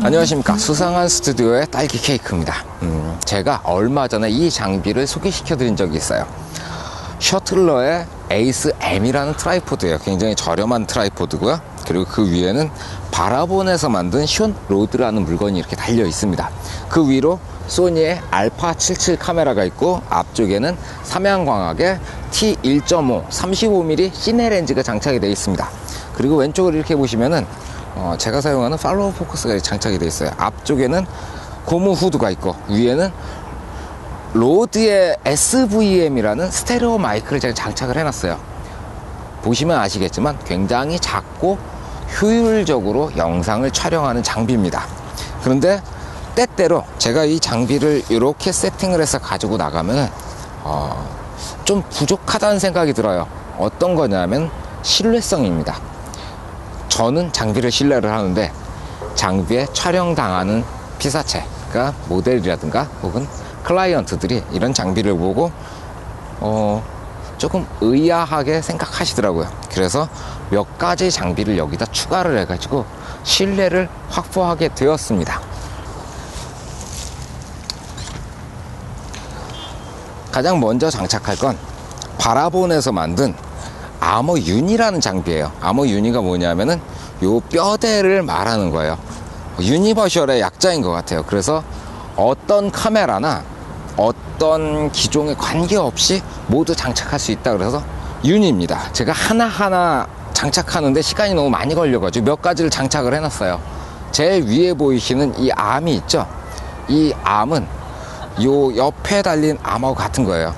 안녕하십니까. 수상한 스튜디오의 딸기 케이크입니다. 제가 얼마 전에 이 장비를 소개시켜 드린 적이 있어요. 셔틀러의 에이스 M이라는 트라이포드예요. 굉장히 저렴한 트라이포드고요. 그리고 그 위에는 바라본에서 만든 숀 로드라는 물건이 이렇게 달려 있습니다. 그 위로 소니의 알파 77 카메라가 있고, 앞쪽에는 삼양광학의 T1.5 35mm 시네 렌즈가 장착이 되어 있습니다. 그리고 왼쪽을 이렇게 보시면은 제가 사용하는 팔로우 포커스가 장착이 되어 있어요. 앞쪽에는 고무 후드가 있고, 위에는 로드의 SVM이라는 스테레오 마이크를 제가 장착을 해놨어요. 보시면 아시겠지만 굉장히 작고 효율적으로 영상을 촬영하는 장비입니다. 그런데 때때로 제가 이 장비를 이렇게 세팅을 해서 가지고 나가면 좀 부족하다는 생각이 들어요. 어떤 거냐면 신뢰성입니다. 저는 장비를 신뢰를 하는데, 장비에 촬영당하는 피사체, 그러니까 모델이라든가 혹은 클라이언트들이 이런 장비를 보고 조금 의아하게 생각하시더라고요. 그래서 몇 가지 장비를 여기다 추가를 해가지고 신뢰를 확보하게 되었습니다. 가장 먼저 장착할 건 바라본에서 만든 아머 유니라는 장비예요. 아머 유니가 뭐냐면은 요 뼈대를 말하는 거예요. 유니버셜의 약자인 것 같아요. 그래서 어떤 카메라나 어떤 기종에 관계없이 모두 장착할 수 있다 그래서 유니입니다. 제가 하나하나 장착하는데 시간이 너무 많이 걸려가지고 몇 가지를 장착을 해놨어요. 제일 위에 보이시는 이 암이 있죠. 이 암은 요 옆에 달린 암하고 같은 거예요.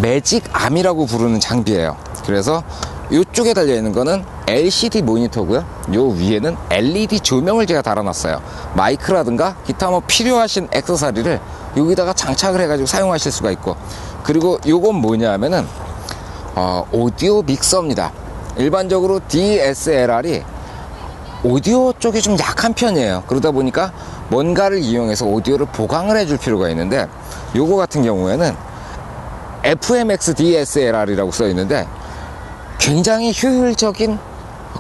매직 암이라고 부르는 장비예요. 그래서 이쪽에 달려있는 거는 LCD 모니터고요. 요 위에는 LED 조명을 제가 달아놨어요. 마이크라든가 기타 뭐 필요하신 액세서리를 여기다가 장착을 해가지고 사용하실 수가 있고, 그리고 요건 뭐냐면은 오디오 믹서입니다. 일반적으로 DSLR이 오디오 쪽이 좀 약한 편이에요. 그러다 보니까 뭔가를 이용해서 오디오를 보강을 해줄 필요가 있는데, 요거 같은 경우에는 FMX DSLR이라고 써 있는데 굉장히 효율적인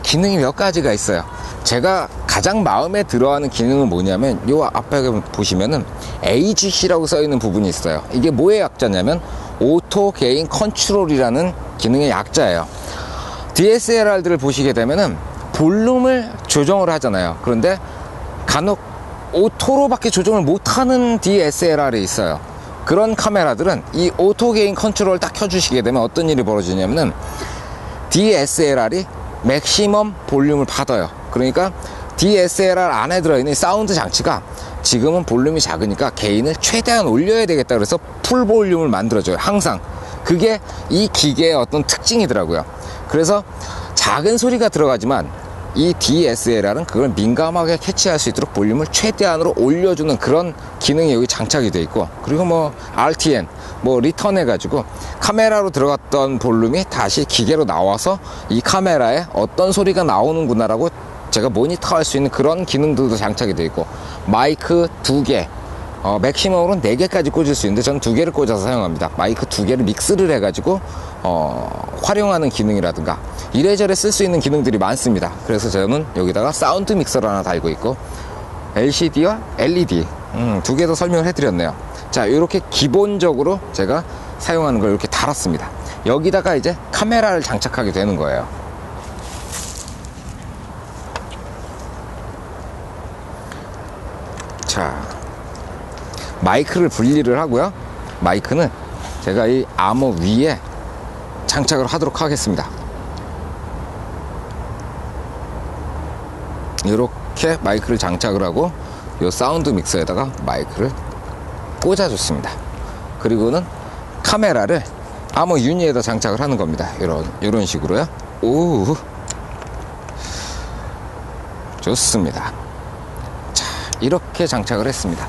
기능이 몇 가지가 있어요. 제가 가장 마음에 들어하는 기능은 뭐냐면, 요 앞에 보시면은 AGC라고 써 있는 부분이 있어요. 이게 뭐의 약자냐면 오토 게인 컨트롤이라는 기능의 약자예요. DSLR들을 보시게 되면은 볼륨을 조정을 하잖아요. 그런데 간혹 오토로밖에 조정을 못하는 DSLR이 있어요. 그런 카메라들은 이 오토 게인 컨트롤을 딱 켜주시게 되면 어떤 일이 벌어지냐면은 DSLR이 맥시멈 볼륨을 받아요. 그러니까 DSLR 안에 들어있는 사운드 장치가 지금은 볼륨이 작으니까 게인을 최대한 올려야 되겠다 그래서 풀 볼륨을 만들어줘요. 항상 그게 이 기계의 어떤 특징이더라고요. 그래서 작은 소리가 들어가지만 이 DSLR은 그걸 민감하게 캐치할 수 있도록 볼륨을 최대한으로 올려주는 그런 기능이 여기 장착이 되어 있고, 그리고 뭐 RTN 리턴 해가지고 카메라로 들어갔던 볼륨이 다시 기계로 나와서 이 카메라에 어떤 소리가 나오는구나 라고 제가 모니터할 수 있는 그런 기능들도 장착이 되어 있고, 마이크 2개, 맥시멈으로는 4개까지 꽂을 수 있는데 저는 2개를 꽂아서 사용합니다. 마이크 2개를 믹스를 해가지고 활용하는 기능이라든가 이래저래 쓸 수 있는 기능들이 많습니다. 그래서 저는 여기다가 사운드 믹서를 하나 달고 있고, LCD와 LED 2개 더 설명을 해드렸네요. 자, 이렇게 기본적으로 제가 사용하는 걸 이렇게 달았습니다. 여기다가 이제 카메라를 장착하게 되는 거예요. 자, 마이크를 분리를 하고요. 마이크는 제가 이 아머 위에 장착을 하도록 하겠습니다. 이렇게 마이크를 장착을 하고 이 사운드 믹서에다가 마이크를 꽂아줬습니다. 그리고는 카메라를 아머 유니에다 장착을 하는 겁니다. 이런 식으로요. 오, 좋습니다. 자, 이렇게 장착을 했습니다.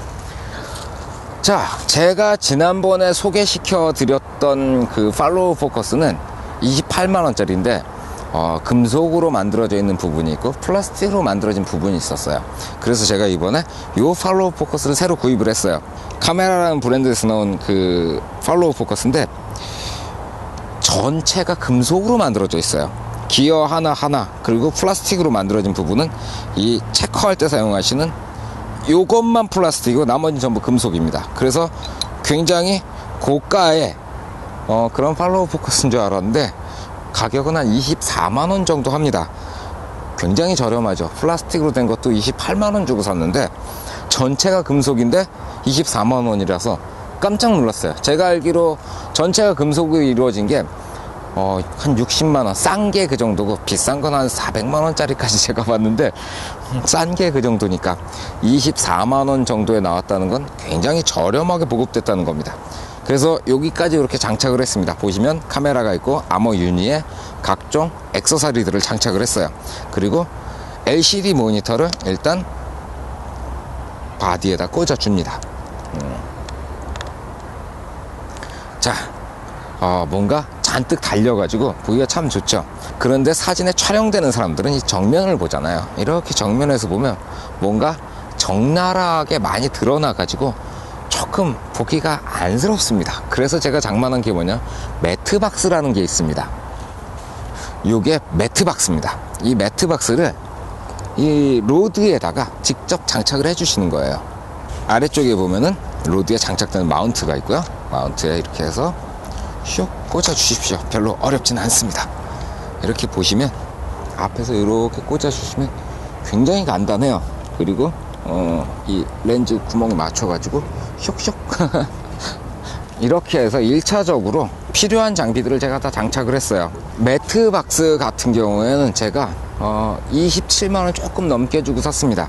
자, 제가 지난번에 소개시켜 드렸던 그 팔로우 포커스는 28만원짜리인데 금속으로 만들어져 있는 부분이 있고 플라스틱으로 만들어진 부분이 있었어요. 그래서 제가 이번에 이 팔로우 포커스를 새로 구입을 했어요. 카메라라는 브랜드에서 나온 그 팔로우 포커스인데 전체가 금속으로 만들어져 있어요. 기어 하나하나, 그리고 플라스틱으로 만들어진 부분은 이 체커할 때 사용하시는 요것만 플라스틱이고 나머지는 전부 금속입니다. 그래서 굉장히 고가의 그런 팔로우 포커스인 줄 알았는데 가격은 한 24만원 정도 합니다. 굉장히 저렴하죠. 플라스틱으로 된 것도 28만원 주고 샀는데 전체가 금속인데 24만원이라서 깜짝 놀랐어요. 제가 알기로 전체가 금속으로 이루어진 게 한 60만원, 싼 게 그 정도고 비싼 건 한 400만원짜리까지 제가 봤는데 싼 게 그 정도니까 24만원 정도에 나왔다는 건 굉장히 저렴하게 보급됐다는 겁니다. 그래서 여기까지 이렇게 장착을 했습니다. 보시면 카메라가 있고 아머 유니에 각종 액세서리들을 장착을 했어요. 그리고 LCD 모니터를 일단 바디에다 꽂아줍니다. 자, 뭔가 잔뜩 달려가지고 보기가 참 좋죠. 그런데 사진에 촬영되는 사람들은 이 정면을 보잖아요. 이렇게 정면에서 보면 뭔가 적나라하게 많이 드러나가지고 조금 보기가 안쓰럽습니다. 그래서 제가 장만한 게 뭐냐, 매트박스라는 게 있습니다. 이게 매트박스입니다. 이 매트박스를 이 로드에다가 직접 장착을 해주시는 거예요. 아래쪽에 보면은 로드에 장착되는 마운트가 있고요. 마운트에 이렇게 해서 슉 꽂아 주십시오. 별로 어렵진 않습니다. 이렇게 보시면 앞에서 이렇게 꽂아 주시면 굉장히 간단해요. 그리고 이 렌즈 구멍에 맞춰 가지고 슉슉 이렇게 해서 1차적으로 필요한 장비들을 제가 다 장착을 했어요. 매트박스 같은 경우에는 제가 27만원 조금 넘게 주고 샀습니다.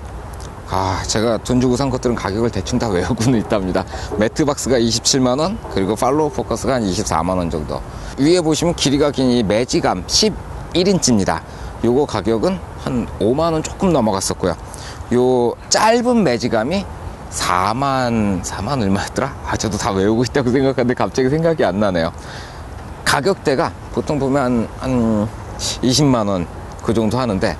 제가 돈 주고 산 것들은 가격을 대충 다 외우고는 있답니다. 매트박스가 27만원, 그리고 팔로우 포커스가 한 24만원 정도. 위에 보시면 길이가 긴 이 매지감 11인치입니다. 요거 가격은 한 5만원 조금 넘어갔었고요. 요 짧은 매지감이 4만 얼마였더라? 저도 다 외우고 있다고 생각하는데 갑자기 생각이 안 나네요. 가격대가 보통 보면 한 20만원 그 정도 하는데,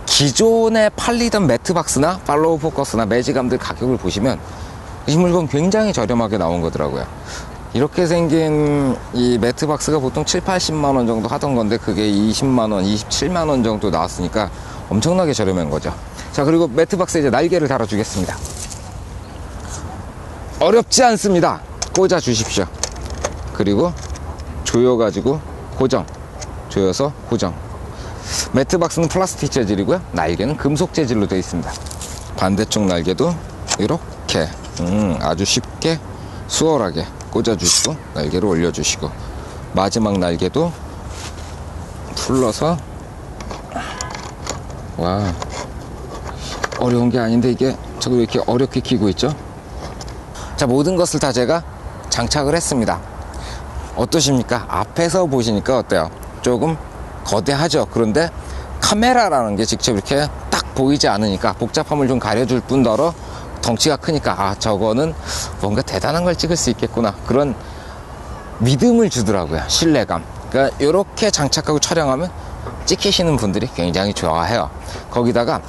기존에 팔리던 매트박스나 팔로우 포커스나 매지감들 가격을 보시면 이 물건 굉장히 저렴하게 나온 거더라고요. 이렇게 생긴 이 매트박스가 보통 7, 80만원 정도 하던 건데 그게 20만원, 27만원 정도 나왔으니까 엄청나게 저렴한 거죠. 자, 그리고 매트박스에 이제 날개를 달아 주겠습니다. 어렵지 않습니다. 꽂아 주십시오. 그리고 조여 가지고 고정, 조여서 고정. 매트박스는 플라스틱 재질이고요. 날개는 금속 재질로 되어 있습니다. 반대쪽 날개도 이렇게 아주 쉽게 수월하게 꽂아주시고 날개를 올려주시고, 마지막 날개도 풀러서, 와, 어려운 게 아닌데 이게 저도 이렇게 어렵게 끼고 있죠. 자, 모든 것을 다 제가 장착을 했습니다. 어떠십니까? 앞에서 보시니까 어때요? 조금 거대하죠. 그런데 카메라라는 게 직접 이렇게 딱 보이지 않으니까 복잡함을 좀 가려줄 뿐더러 덩치가 크니까 저거는 뭔가 대단한 걸 찍을 수 있겠구나, 그런 믿음을 주더라고요. 신뢰감. 그러니까 이렇게 장착하고 촬영하면 찍히시는 분들이 굉장히 좋아해요. 거기다가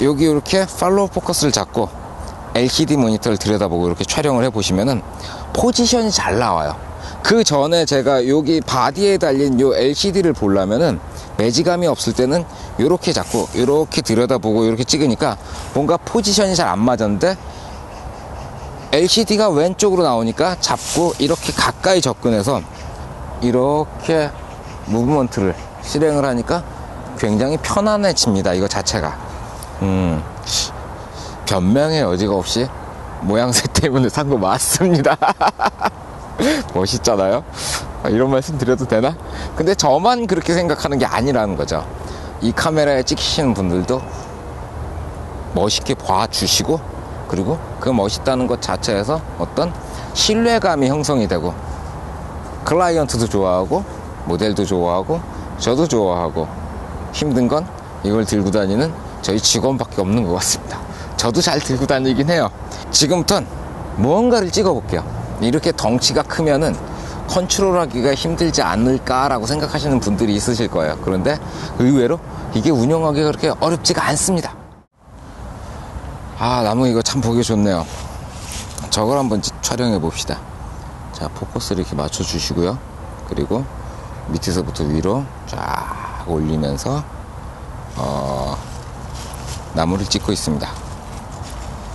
여기 이렇게 팔로우 포커스를 잡고 LCD 모니터를 들여다보고 이렇게 촬영을 해보시면은 포지션이 잘 나와요. 그 전에 제가 여기 바디에 달린 요 LCD를 보려면은 매지감이 없을 때는 이렇게 잡고 이렇게 들여다보고 이렇게 찍으니까 뭔가 포지션이 잘 안 맞았는데, LCD가 왼쪽으로 나오니까 잡고 이렇게 가까이 접근해서 이렇게 무브먼트를 실행을 하니까 굉장히 편안해집니다. 이거 자체가. 변명의 여지가 없이 모양새 때문에 산 거 맞습니다. 멋있잖아요. 이런 말씀 드려도 되나? 근데 저만 그렇게 생각하는 게 아니라는 거죠. 이 카메라에 찍히시는 분들도 멋있게 봐주시고, 그리고 그 멋있다는 것 자체에서 어떤 신뢰감이 형성이 되고, 클라이언트도 좋아하고 모델도 좋아하고 저도 좋아하고, 힘든 건 이걸 들고 다니는 저희 직원밖에 없는 것 같습니다. 저도 잘 들고 다니긴 해요. 지금부터는 무언가를 찍어 볼게요. 이렇게 덩치가 크면은 컨트롤하기가 힘들지 않을까라고 생각하시는 분들이 있으실 거예요. 그런데 의외로 이게 운영하기가 그렇게 어렵지가 않습니다. 나무 이거 참 보기 좋네요. 저걸 한번 촬영해 봅시다. 자, 포커스를 이렇게 맞춰 주시고요. 그리고 밑에서부터 위로 쫙 올리면서 나무를 찍고 있습니다.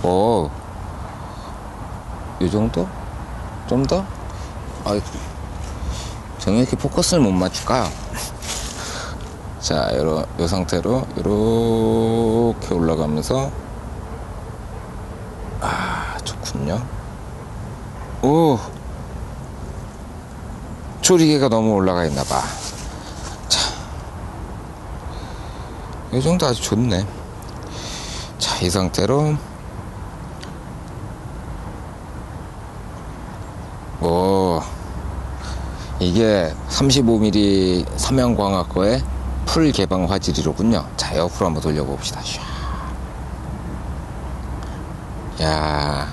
오, 이 정도? 좀 더? 아, 저는 이렇게 포커스를 못 맞출까요? 자, 이 상태로 이렇게 올라가면서, 아, 좋군요. 오, 조리개가 너무 올라가 있나봐. 자, 이 정도 아주 좋네. 자, 이 상태로, 오, 이게 35mm 삼양광학 거의 풀 개방 화질이로군요. 자, 옆으로 한번 돌려봅시다. 야,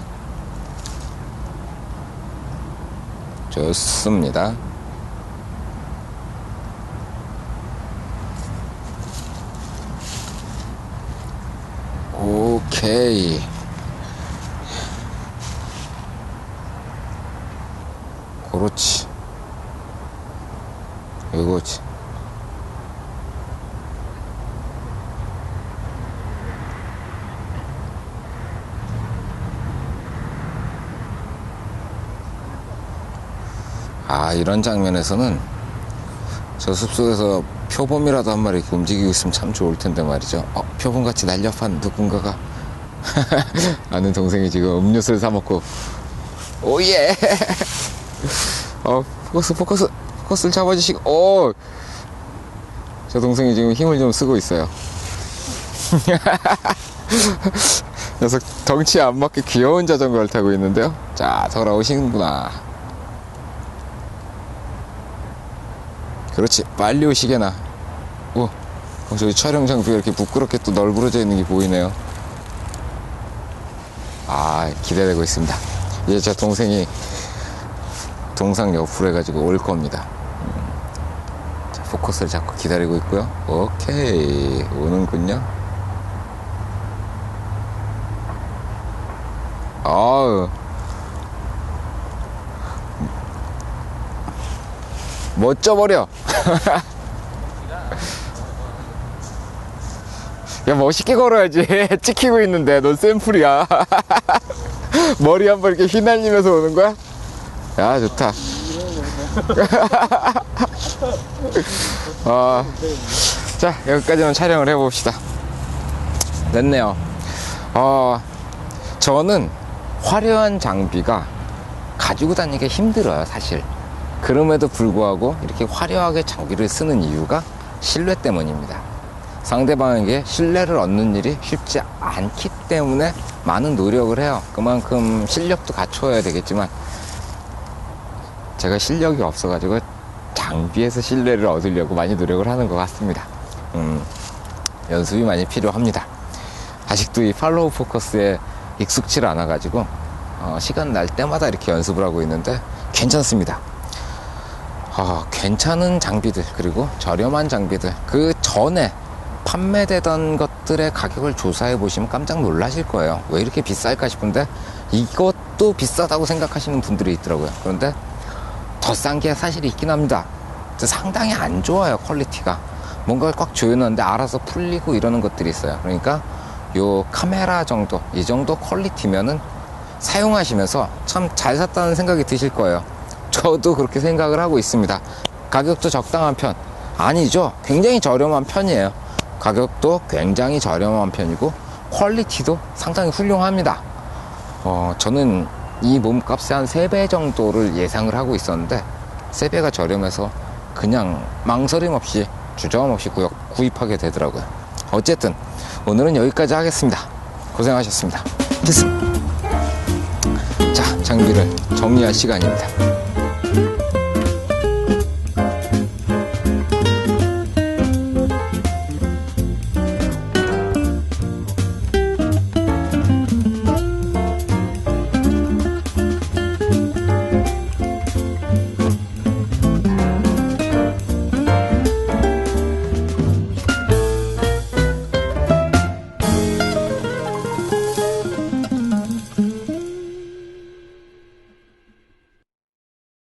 좋습니다. 오케이. 그렇지. 이거지. 아, 이런 장면에서는 저 숲속에서 표범이라도 한 마리 이렇게 움직이고 있으면 참 좋을 텐데 말이죠. 표범같이 날렵한 누군가가 아는 동생이 지금 음료수를 사 먹고, 오예. 포커스를 잡아주시고, 저 동생이 지금 힘을 좀 쓰고 있어요. 녀석 덩치에 안 맞게 귀여운 자전거를 타고 있는데요. 자, 돌아오시는구나. 그렇지, 빨리 오시게나. 저기 촬영 장비가 이렇게 부끄럽게 또 널브러져 있는 게 보이네요. 아, 기대되고 있습니다. 이제 제 동생이 동상 옆으로 해가지고 올 겁니다. 자, 포커스를 잡고 기다리고 있고요. 오케이, 오는군요. 아우, 멋져버려. 야, 멋있게 걸어야지. 찍히고 있는데 넌 샘플이야. 머리 한번 이렇게 휘날리면서 오는 거야? 야, 좋다. 자, 여기까지만 촬영을 해봅시다. 됐네요. 저는 화려한 장비가 가지고 다니기 힘들어요, 사실. 그럼에도 불구하고 이렇게 화려하게 장비를 쓰는 이유가 신뢰 때문입니다. 상대방에게 신뢰를 얻는 일이 쉽지 않기 때문에 많은 노력을 해요. 그만큼 실력도 갖춰야 되겠지만 제가 실력이 없어가지고 장비에서 신뢰를 얻으려고 많이 노력을 하는 것 같습니다. 연습이 많이 필요합니다. 아직도 이 팔로우 포커스에 익숙치 않아가지고 시간 날 때마다 이렇게 연습을 하고 있는데 괜찮습니다. 괜찮은 장비들, 그리고 저렴한 장비들, 그 전에 판매되던 것들의 가격을 조사해 보시면 깜짝 놀라실 거예요. 왜 이렇게 비쌀까 싶은데 이것도 비싸다고 생각하시는 분들이 있더라고요. 그런데 더 싼 게 사실 있긴 합니다. 상당히 안 좋아요, 퀄리티가. 뭔가를 꽉 조여놨는데 알아서 풀리고 이러는 것들이 있어요. 그러니까 요 카메라 정도, 이 정도 퀄리티면은 사용하시면서 참 잘 샀다는 생각이 드실 거예요. 저도 그렇게 생각을 하고 있습니다. 가격도 적당한 편 아니죠. 굉장히 저렴한 편이에요. 가격도 굉장히 저렴한 편이고 퀄리티도 상당히 훌륭합니다. 저는 이 몸값의 한 3배 정도를 예상을 하고 있었는데 3배가 저렴해서 그냥 망설임 없이 주저함 없이 구입하게 되더라고요. 어쨌든 오늘은 여기까지 하겠습니다. 고생하셨습니다. 됐습니다. 자, 장비를 정리할 시간입니다.